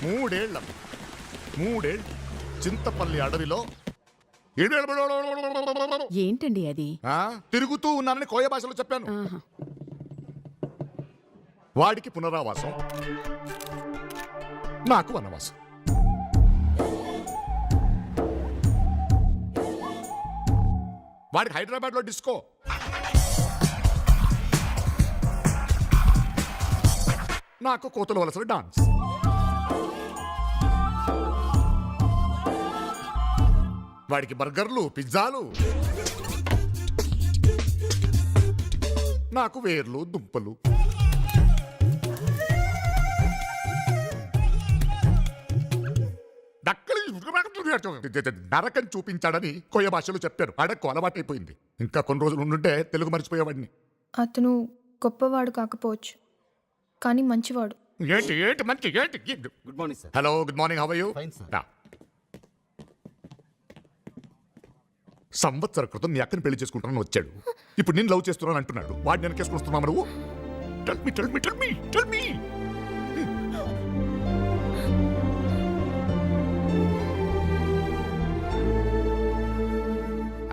మూడేళ్ళు చింతపల్లి అడవిలో ఏంటండి అది? తిరుగుతూ ఉన్నానని కోయ భాషలో చెప్పాను. వాడికి పునరావాసం, నాకు వనవాసం. వాడికి హైదరాబాద్ లో డిస్కో, నాకు కోతల వలస డాన్స్. వాడికి బర్గర్లు, పిజ్జాలు, నాకు వేర్లు, దుంపలు. నరకం చూపించాడని కొయ్య భాషలో చెప్పారు. అడక్కు అలవాటైపోయింది. ఇంకా కొన్ని రోజులు ఉండుంటే తెలుగు మర్చిపోయేవాడిని. అతను గొప్పవాడు కాకపోవచ్చు, కానీ మంచివాడు. ఏంటి మంచి ఏంటి? Good morning sir. Hello, good morning. How are you? Fine sir. సంవత్సర క్రితం నీ అక్కని పెళ్లి చేసుకుంటానని వచ్చాడు. ఇప్పుడు నేను లవ్ చేస్తున్నాను అంటున్నాడు. వాడిని వెనకేసుకొస్తున్నావు నువ్వు. Tell me.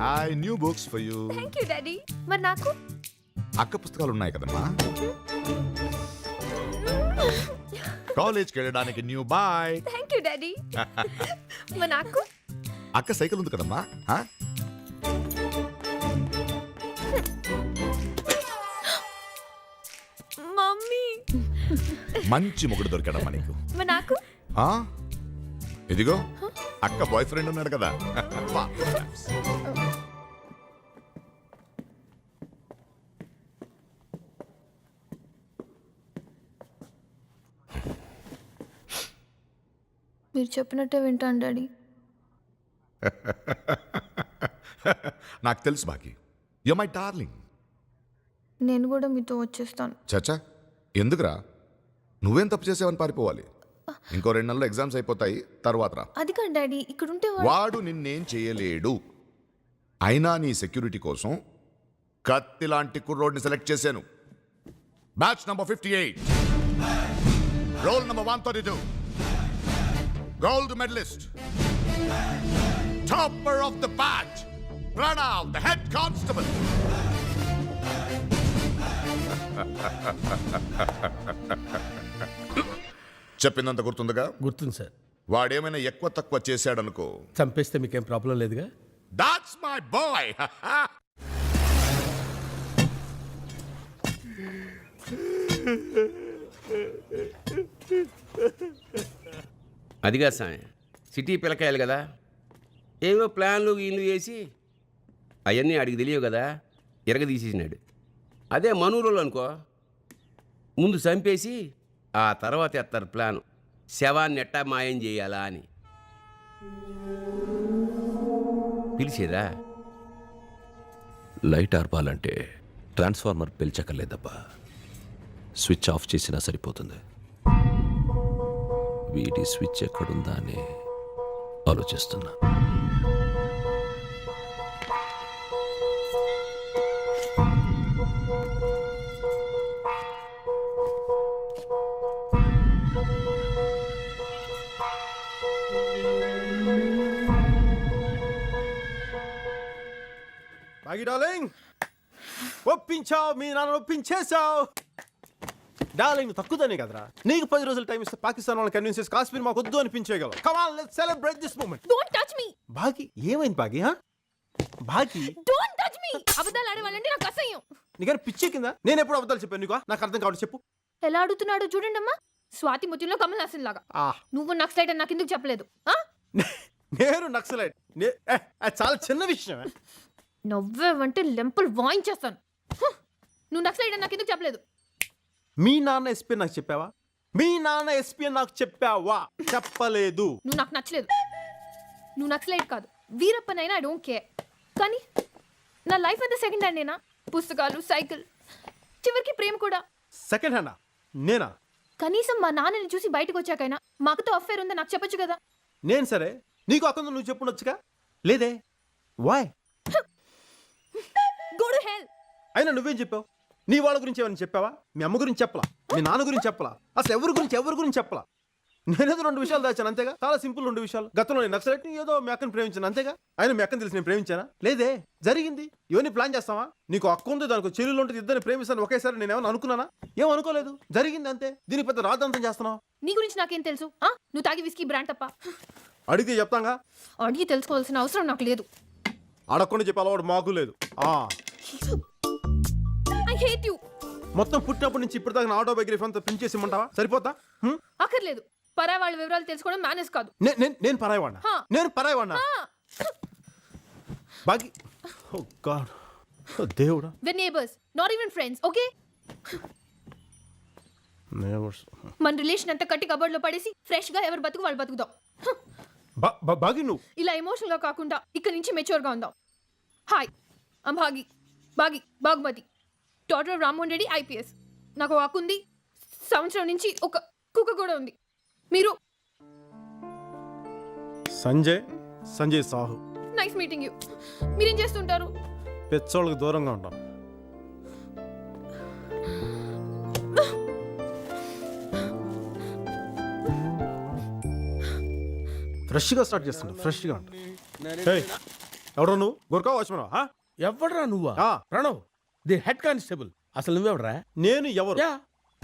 I knew books for you. Thank you daddy. మరి నాకు? అక్క పుస్తకాలు ఉన్నాయి కదమ్మా. కాలేజ్కి వెళ్ళడానికి న్యూ బాయ్. Thank you daddy. మరి నాకు? అక్క సైకిల్ ఉంది కదమ్మా. మమ్మీ. మంచి మొగుడు దొరికాడమ్మా నీకు. మరి నాకు? ఇదిగో అక్క బాయ్ ఫ్రెండ్ ఉన్నాడు కదా. మీరు చెప్పినట్టే వింటాను డాడీ. నాకు తెలుసు బాకి, యు మై డార్లింగ్. నేను కూడా మీతో వచ్చేస్తాను. చచ్చా, ఎందుకురా? నువ్వేం తప్పు చేసావని పారిపోవాలి? ఇంకో 2 నెలల్లో ఎగ్జామ్స్ అయిపోతాయి, తర్వాత రా. అది కాదు డాడీ, ఇక్కడ ఉంటే వాడు నిన్నేం చేయలేడు. అయినా నీ సెక్యూరిటీ కోసం కత్తి లాంటి కుర్రోడ్ని సెలెక్ట్ చేశాను. Batch number 58, roll number 132, gold medallist, topper of the batch, Pranav the head constable. చెప్పిందంత గుర్తుందిగా? గుర్తుంది సార్. వాడేమైనా ఎక్కువ తక్కువ చేశాడనుకో, చంపేస్తే మీకేం ప్రాబ్లం లేదుగా? That's my boy. అదిగా సాయం సిటీ పిల్లకాయలు కదా, ఏవో ప్లాన్లు గీన్లు వేసి అవన్నీ అడిగి తెలియవు కదా, ఎరగదీసేసినాడు. అదే మనూరులో అనుకో, ముందు చంపేసి ఆ తర్వాత ఎత్తారు ప్లాను, శవాన్ని ఎట్టా మాయం చేయాలా అని. పిలిచేదా? లైట్ ఆర్పాలంటే ట్రాన్స్ఫార్మర్ పిలిచక్కర్లేదబ్బా, స్విచ్ ఆఫ్ చేసినా సరిపోతుంది. వీటి స్విచ్ ఎక్కడుందా అని ఆలోచిస్తున్నా. బాగి డార్లింగ్, ఒప్పించావు, మీ నాన్న ఒప్పించేశావు. డార్లింగ్ తక్కువనే కదరా, నీకు 10 రోజులు టైం ఇస్తే పాకిస్తాన్ వాళ్ళని కన్విన్స్ చేసి కాశ్మీర్ మాకు వద్దు అనిపించేయగలవు. Come on, let's celebrate this moment. Don't touch me. Bagi ఏమైంది బాగి? బాగి డోంట్ టచ్ మీ. అబద్ధాలు ఆడేవాళ్ళంటే నాకు అసహ్యం. నీకు పిచ్చే కింద? నేను ఎప్పుడు అబద్ధాలు చెప్పాను నీకు? నాకు అర్థం కావడం చెప్పు. ఎలా అడుగుతున్నాడో చూడండి అమ్మా, స్వాతి ముత్యంలో కమల్ హాసన్ లాగా. నువ్వు నక్సలైట్ అని నాకు ఎందుకు చెప్పలేదు? నేను నక్సలైట్? చాలా చిన్న విషయం. నవ్వేవంటే లెంపులు వాయించేస్తాను. నువ్వు నక్సలైట్ అని నాకు ఎందుకు చెప్పలేదు? మీ నాన్న ఎస్పీ నాకు చెప్పావా? మీ నాన్న ఎస్పీ నాకు చెప్పావా? చెప్పలేదు. నువ్వు నాకు నచ్చలేదు. నువ్వు నక్సలైట్ కాదు, వీరప్పనైనా ఐ డోంట్ కేర్. కానీ నా లైఫ్ అంతా సెకండ్ హ్యాండేనా? పుస్తకాలు, సైకిల్, చివరికి ప్రేమ కూడా సెకండ్ హ్యాండా? నేనా? కనీసం మా నాన్నని చూసి బయటకు వచ్చాకైనా మా అక్కతో అఫేర్ ఉందా నాకు చెప్పొచ్చు కదా. నేను సరే, నీకు అక్కడ నువ్వు చెప్పుండొచ్చుగా? లేదే. వై? Go to hell. అయినా నువ్వేం చెప్పావు? నీ వాళ్ళ గురించి ఏమైనా చెప్పావా? మీ అమ్మ గురించి చెప్పలా, మీ నాన్న గురించి చెప్పలా, అసలు ఎవరి గురించి చెప్పలా. నేనేదో 2 విషయాలు దాచాను అంతేగా, చాలా సింపుల్ 2 విషయాలు. గతంలో నేను నక్సలైట్ని ఏదో మీ అక్కని ప్రేమించాను అంతేగా. ఆయన మీ అక్కని తెలిసి నేను ప్రేమించానా? లేదే, జరిగింది. ఇవన్నీ ప్లాన్ చేస్తావా? నీకు అక్క ఉంది, దానికి చెల్లెలు ఉంటుంది, ఇద్దరిని ప్రేమిస్తాను ఒకేసారి నేను ఏమైనా అనుకున్నానా? ఏం అనుకోలేదు, జరిగింది అంతే. దీని పెద్ద రాద్ధాంతం చేస్తున్నావు. నీ గురించి నాకేం తెలుసు? నువ్వు తాగి విస్కీ బ్రాండ్ తప్ప. అడిగితే చెప్తాంగా. అడిగి తెలుసుకోవాల్సిన అవసరం నాకు లేదు. అడగకుండా చెప్పే అలవాడు మాకు లేదు. I hate you. మొత్తం పుట్టినప్పటి నుంచి ఇప్పటిదాకా నా ఆటోబయోగ్రఫీ అంతా ప్రింట్ చేసి ఇమ్మంటావా? సరిపోతా? అక్కర్లేదు. పరాయి వాళ్ళ వివరాలు తెలుసుకోవడం మేనేజ్ కాదు. నేను పరాయవాడినా? హా. నేను పరాయవాడినా? బాగి ఓ గాడ్, ఓ దేవుడా. We're neighbors, not even friends, okay? Neighbors. మన రిలేషన్ అంతా కట్టి కబోర్డ్లో పడేసి ఫ్రెష్ గా ఎవరు బతుకు వాళ్ళు బతుకుదాం. బాగి నువ్వు ఇలా ఎమోషనల్ గా కాకుండా ఇక్కడ నుంచి మెచ్యూర్ గా ఉందాం. Hi, I'm Bagumathi, daughter of Rammohan Reddy IPS. నాకు ఒక అక్క ఉంది, సంవత్సరం నుంచి ఒక కుక్క కూడా ఉంది. మీరు? Sanjay Sahu. Nice meeting you. మీరేం చేస్తుంటారు? పెచ్చోళ్ళకి దూరంగా ఉంటాం. ఫ్రెష్గా స్టార్ట్ చేస్తుంటా, ఫ్రెష్గా ఉంటా. ఎవరో నువ్వు? గుర్కా వాచ్మనా? ఎవడ్రా నువ్వా? Pranav, the head constable. అసలు నువ్వెవడరా? నేను ఎవరు? యా.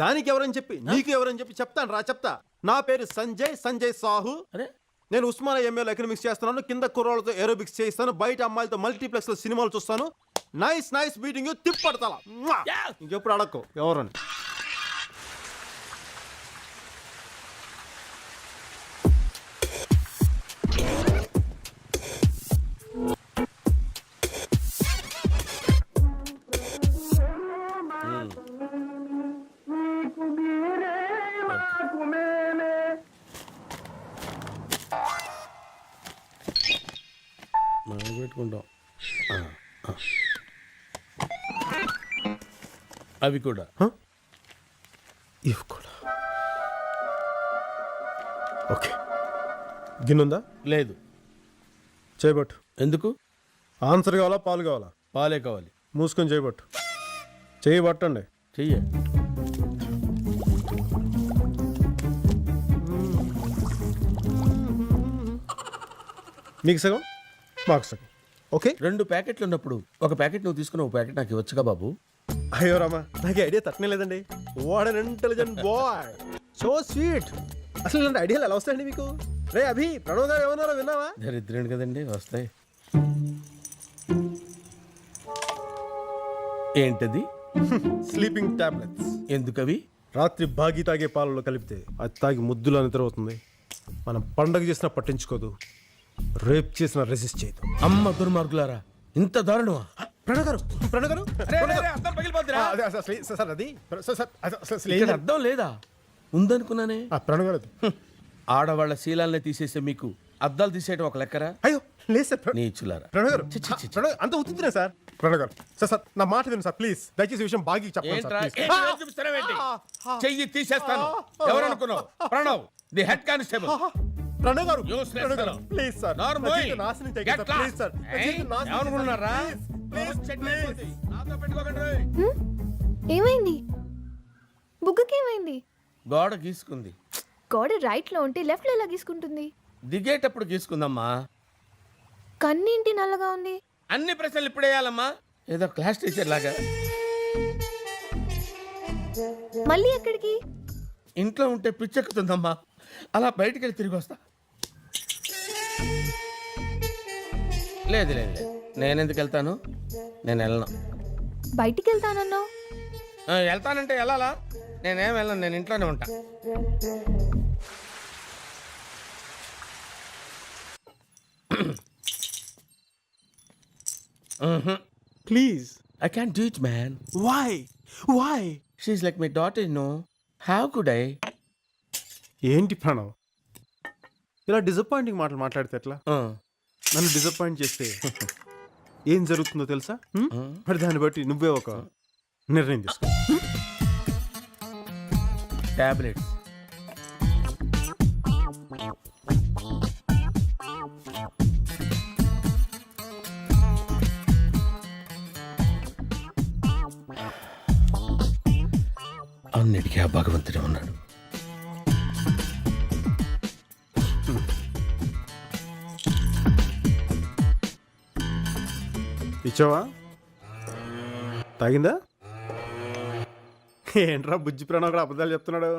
దానికి ఎవరని చెప్పి నీకు ఎవరని చెప్పి చెప్తాను రా, చెప్తా. నా పేరు సంజయ్ సాహు. అరే, నేను ఉస్మానియా ఎంఏలో ఎకనామిక్స్ చేస్తున్నాను. కింద కుర్రాళ్ళతో ఏరోబిక్స్ చేస్తాను, బయట అమ్మాయిలతో మల్టీప్లెక్స్ లో సినిమాలు చూస్తాను. Nice meeting. తిప్పడతా ఇంకెప్పుడు అడక్కు ఎవరని. మనం పెట్టుకుంటాం. అవి కూడా ఇవి కూడా ఓకే. గిన్నుందా? లేదు. చేయబట్టు. ఎందుకు? ఆన్సర్ కావాలా పాలు కావాలా? పాలే కావాలి. మూసుకొని చేయబట్టు. చేయబట్టండి. చెయ్య. మీకు సగం మాకు సగం. ఓకే. 2 ప్యాకెట్లు ఉన్నప్పుడు ఒక ప్యాకెట్ నువ్వు తీసుకుని ఒక ప్యాకెట్ నాకు ఇవ్వచ్చుగా బాబు. అయ్యో రామా, నాకు ఐడియా తట్టనే లేదండి. What an intelligent boy, so sweet. అసలు ఇలాంటి ఐడియాలు ఎలా వస్తాయండి మీకు? రే అభి, ప్రణవ్ గారు ఏమన్నారో విన్నావా? దరిద్రుడు కదండి, వస్తాయి. ఏంటది? Sleeping tablets. ఎందుకవి? రాత్రి బాగి తాగే పాలలో కలిపితే అది తాగి ముద్దులో నిద్రవుతుంది. మనం పండగ చేసినా పట్టించుకోదు, రేప్ చేసినా రెసిస్ట్ చేయదు. అమ్మ దుర్మార్గులారా, ఇంత దారుణమా? ప్రణవ్ గారు ఇక్కడ అర్థం లేదా? ఉందనుకున్నానే. ప్రణవ్ గారు ఆడవాళ్ల శీలాల్ని తీసేసే మీకు అద్దాలు తీసేయడం ఒక లెక్కరా? అయ్యో లేదు సార్. నీచులారా. ప్రణవ్ గారు చి, చి, చి, చి. ప్రణవ్ అంత ఉత్తున్నా సార్. ప్రణవ్ గారు సార్ నా మాట విను సార్ ప్లీజ్. దయచేసి ఈ విషయం బాగి చెప్పండి ఏంట్రా? Sir please. ఏంటి వేలు చూపిస్తున్నావేంటి? చెయ్యి తీసేస్తాను. ఎవరనుకున్నావు? Pranav, the head constable. Pranav garu Useless fellow. Please sir. Normal. నాశనం Get చేయకండి సార్ lost. Please sir. ఏయ్, ఏమనుకుంటున్నారా? ప్లీజ్. నాతో పెట్టుకోకండి రోయ్. ఏమైంది? బుగ్గకేమైంది? గోడ గీసుకుంది. గోడ రైట్ లో ఉంటే లెఫ్ట్ లో ఎలా గీసుకుంటుంది? దిగేటప్పుడు గీసుకుందమ్మా. కన్నేంటి నల్లగా ఉంది? అన్ని ప్రశ్నలు ఇప్పుడు వేయాలమ్మా, ఏదో క్లాస్ టీచర్ లాగా. మళ్ళీ ఎక్కడికి? ఇంట్లో ఉంటే పిచ్చెక్కుతుందమ్మా, అలా బయటికి వెళ్ళి తిరిగి వస్తా. లేదు లేదు లేదు, నేనెందుకు వెళ్తాను? నేను వెళ్ళను. బయటికి వెళ్తానన్నావు. వెళ్తానంటే వెళ్ళాలా? నేనేం వెళ్ళను, నేను ఇంట్లోనే ఉంటా. Please. I can't do it, man. Why? She's like my daughter, you know. How could I? ఏంటి ప్రణవ్ ఇలా డిసప్పాయింటింగ్ మాటలు మాట్లాడితే ఎట్లా? నన్ను డిసప్పాయింట్ చేస్తే ఏం జరుగుతుందో తెలుసా? మరి దాన్ని బట్టి నువ్వే ఒక నిర్ణయం తీసుకో. Tablets. అన్నిటికీ ఆ భగవంతుడే ఉన్నాడు. ఇచ్చావా? తాగిందా? ఏంట్రా బుజ్జి ప్రాణం కూడా అబద్ధాలు చెప్తున్నాడు.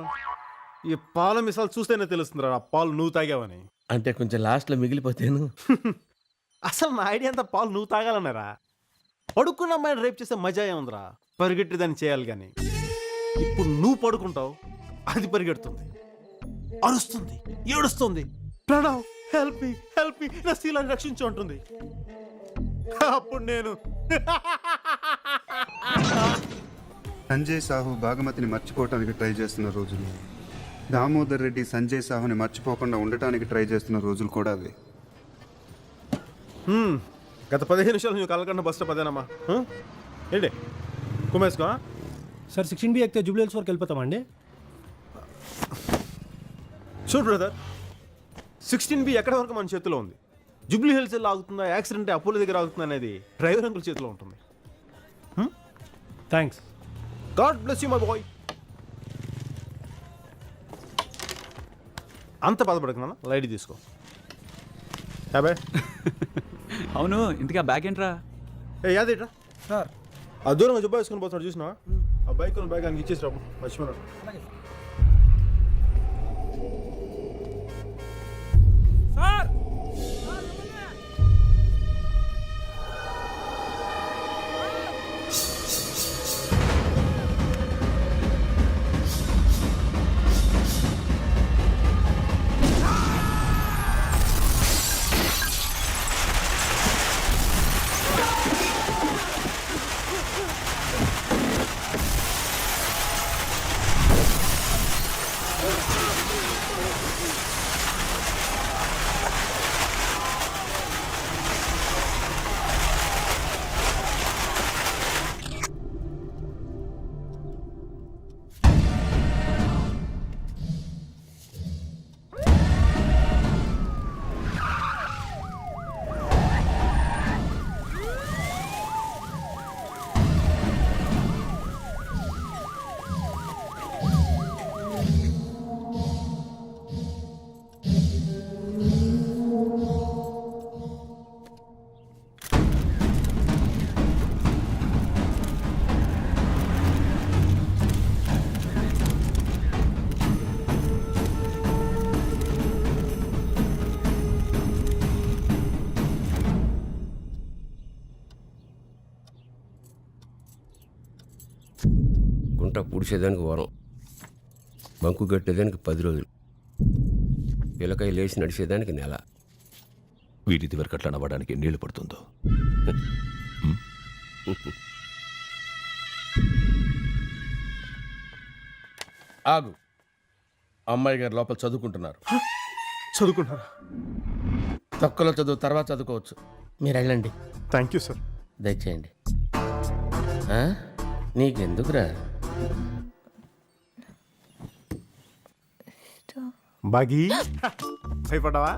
ఈ పాల మిసాలు చూస్తేనే తెలుస్తుందిరా ఆ పాలు నువ్వు తాగావని. అంటే కొంచెం లాస్ట్లో మిగిలిపోతేను. అసలు నా ఐడియా అంతా పాలు నువ్వు తాగాలన్నారా? పడుకున్న అమ్మాయిని రేపు చేస్తే మజా ఏముందిరా? పరిగెట్టి దాన్ని చేయాలి కానీ ఇప్పుడు నువ్వు పడుకుంటావు, అది పరిగెడుతుంది, అరుస్తుంది, ఏడుస్తుంది, ప్రణవ్ హెల్ప్ మీ నా శీలాన్ని రక్షించు అంటుంది. అప్పుడు నేను సంజయ్ సాహు భాగమతిని మర్చిపోవటానికి ట్రై చేస్తున్న రోజులు, దామోదర్ రెడ్డి సంజయ్ సాహుని మర్చిపోకుండా ఉండటానికి ట్రై చేస్తున్న రోజులు కూడా అవే. గత 15 నిమిషాలు నువ్వు కలకన్నా బస్ స్టాప్ అదేనమ్మా. ఏంటి కుమేసుకో సార్ 16B ఎక్కితే జూబ్లీ హిల్స్ వరకు వెళ్ళిపోతామండి. చూడు బ్రదర్, 16B ఎక్కడ వరకు మన చేతిలో ఉంది. జూబ్లీ హిల్స్ ఎలా ఆగుతుందా, యాక్సిడెంట్ అపోలో దగ్గర ఆగుతుందా అనేది డ్రైవర్ అంకుల్ చేతిలో ఉంటుంది. Thanks. God bless you my boy. అంత బాధపడకున్నా, లైట్ తీసుకో. యాభై. అవును, ఇంతకీ ఆ బ్యాగ్ ఏంట్రా? ఏ యాదేట్రా సార్, ఆ దూరంగా జుబ్బా వేసుకొని పోతున్నాడు చూసినా? ఆ బైక్ బ్యాగ్ అని ఇచ్చేసి రాబు, మర్చిపోయినాడు. గుంట పూడ్చేదానికి వారం, బంకు కట్టేదానికి 10 రోజులు, పిల్లకాయ లేచి నడిచేదానికి నెల. వీటిది వరకు అట్లా నవ్వడానికి ఎన్నేళ్ళు పడుతుందో. ఆగు, అమ్మాయి గారు లోపల చదువుకుంటున్నారు. చదువుకుంటారా? తక్కువలో చదువు తర్వాత చదువుకోవచ్చు. మీరు వెళ్ళండి. Thank you sir. దయచేయండి. నీకెందుకురా? బాగీ భయపడ్డావా?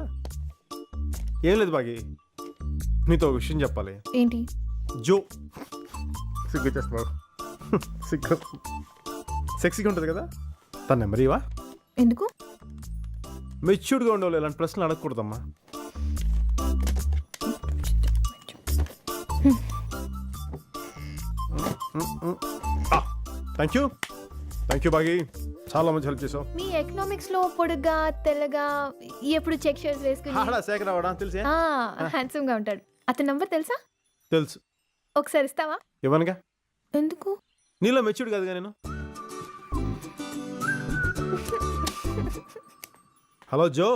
ఏం లేదు బాగీ, నీతో ఒక విషయం చెప్పాలి. ఏంటి? జో సిగ్గు చేస్తున్నావు. సిగ్గు సెక్సీగా ఉంటుంది కదా, తన నెంబర్ ఇవా? ఎందుకు? మెచ్యూర్డ్గా ఉండేవాళ్ళు ఇలాంటి ప్రశ్నలు అడగకూడదమ్మా. థ్యాంక్ యూ బాగీ, చాలా మంచి హెల్ప్ చేసావు. మీ ఎకనామిక్స్ లో పొడుగ్గా తెల్లగా ఎప్పుడు చెక్ షర్ట్స్ వేసుకుని ఆడా శేఖర్ అవడా తెలిసే? హ్యాండ్సమ్ గా ఉంటాడు. అతని నంబర్ తెలుసా? తెలుసు. ఒకసారి ఇస్తావా? ఇవ్వనుగా. ఎందుకు? నీలో మెచ్యూర్డ్ కాదుగా నేను. Hello Jo.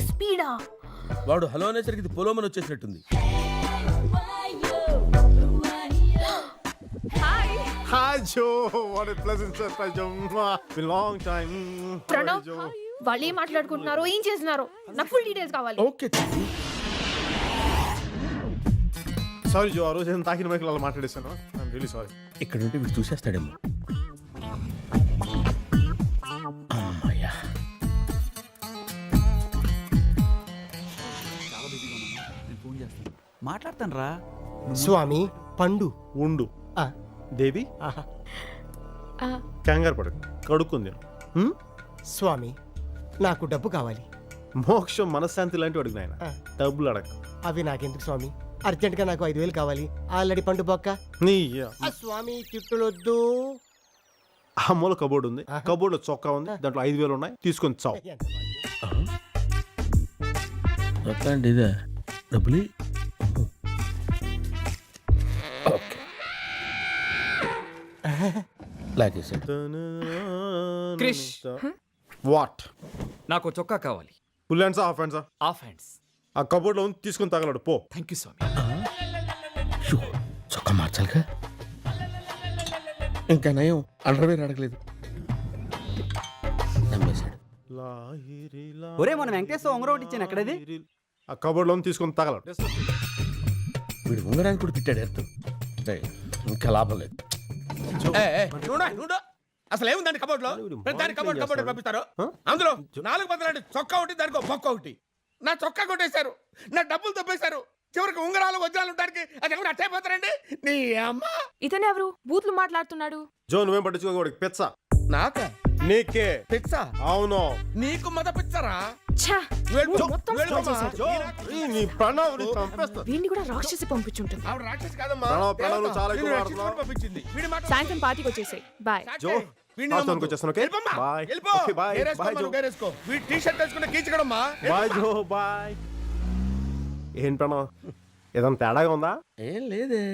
స్పీడా? వాడు హలో అనేసరికి ఇది పొలోమని వచ్చేసినట్టుంది. Hi Jo, what a pleasant surprise Jo. Been long time. Pranav, వాళ్ళు ఏం మాట్లాడుకుంటున్నారో ఏం చేస్తున్నారో నాకు ఫుల్ డీటెయిల్స్ కావాలి. ఓకే. సారీ జో, ఆ రోజు నేను తాకిన మైకులు అలా మాట్లాడేశాను. I'm really sorry. ఇక్కడ ఉంటే వీడు చూసేస్తాడేమో. అమ్మయ్యా. మాట్లాడతాను రా. స్వామి పండు ఉండు. దేవి కంగారు పడకు, కడుక్కుంది. స్వామి నాకు డబ్బు కావాలి. మోక్షం మనశ్శాంతి లాంటి అడుగు నాయన. డబ్బులు అడగ. అవి నాకెందుకు స్వామి? అర్జెంట్ గా నాకు 5,000 కావాలి. ఆల్రెడీ పండు బొక్క. నీ స్వామి తిట్టులొద్దు. ఆ మూల కబోర్డ్ ఉంది. కబోర్డ్ లో చొక్కా ఉంది. దాంట్లో 5,000 ఉన్నాయి. తీసుకొని చావు. ఇదే డబ్బులు క్రిష్. వాట్? నాకు చొక్కా కావాలి. ఫుల్ హ్యాండ్సా హాఫ్ హ్యాండ్సా? Half hands. ఆ కబోర్డ్ లో ఉంది. తీసుకొని తగలడు పో. Thank you Swami. చొక్కా మార్చాలిగా. ఇంకా నయం అండర్వేర్ అడగలేదు. నమ్మేశాడు. ఒరే మన వెంకటేశ్వర ఉంగరం ఒకటి ఇచ్చాను ఎక్కడది? ఆ కబోర్డ్ లో ఉంది. తీసుకొని తగలడు. వీడు ఉండడానికి కూడా తిట్టాడు ఎత్తు. ఇంకా లాభం లేదు. అసలు ఏముందండి కబోర్డ్ లో? దాని కబోర్డ్ పంపిస్తారు. అందులో 4 బదులు చొక్కా ఒకటి, దానికి బొక్క ఒకటి. నా చొక్కా కొట్టేశారు, నా డబ్బులు తప్పేశారు. చివరికి ఉంగరాలు వజ్రాలు ఉంటానికి అది ఎవరు అట్టయిపోతారండి? నీ అమ్మ. ఇతను ఎవరు బూత్లు మాట్లాడుతున్నాడు? జో నువ్వేం పట్టించుకోకూడదు. పెచ్చ నాక నీకే పిచ్చా? అవును. నీకు మత పిచ్చరా? ఛా! మొత్తం వెళ్ళిపో spoil చేశాడు. జో, నీ ప్రణవ్ ని చంపేస్తా. వీడిని కూడా రాక్షసి పంపించుంటుంది. ఆవిడ రాక్షసి కాదమ్మా. ప్రణవ్ చాలా ఎక్కువ నిన్ను వాడుతున్నావు. రక్షించుకొని పంపించింది. వీడి మాట సాయంత్రం పార్టీకి వచ్చేసాయి. బాయ్. జో వీడిని హాస్టల్కి నమ్మొద్దు. వచ్చేస్తాను, ఓకే? వెళ్ళిపోమ్మా. బాయ్. వెళ్ళిపో. Okay, bye. గేరేసుకో, బాయ్, మనం జో. గేరేసుకో. వీడి టీ షర్ట్ వేసుకుంటే కీచకడమ్మా. బాయ్ జో, బాయ్. ఏం ప్రణవ్, ఏదైనా తేడాగా ఉందా? ఏం లేదే.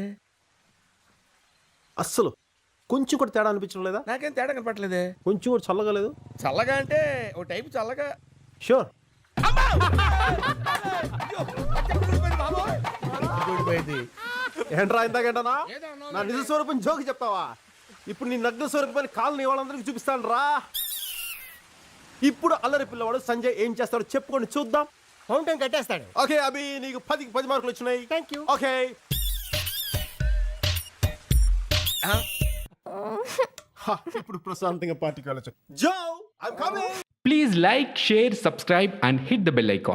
అస్సలు కొంచెం కూడా తేడా అనిపించడం లేదా? నాకేం తేడా కనపట్లేదే. కొంచెం కూడా చల్లగా లేదు? చల్లగా అంటే ఓ టైపు చల్లగా. షూర్. ఏంట్రా ఇందాకేంటనా? నా నిజ స్వరూపం జోకి చెప్తావా? ఇప్పుడు నీ నగ్న స్వరూపం కాలనీ వాళ్ళందరికీ చూపిస్తాను రా. ఇప్పుడు అల్లరి పిల్లవాడు సంజయ్ ఏం చేస్తాడో చెప్పుకొని చూద్దాం. ఫౌంటైన్ కట్టేస్తాడు. ఓకే అభి, నీకు 10కి 10 మార్కులు వచ్చినాయి. Thank you. ఓకే. ఇప్పుడు ప్రశాంతంగా పార్టీకి వెళ్ళచ్చు. Jo, I'm coming. Please like, share, subscribe and hit the bell icon.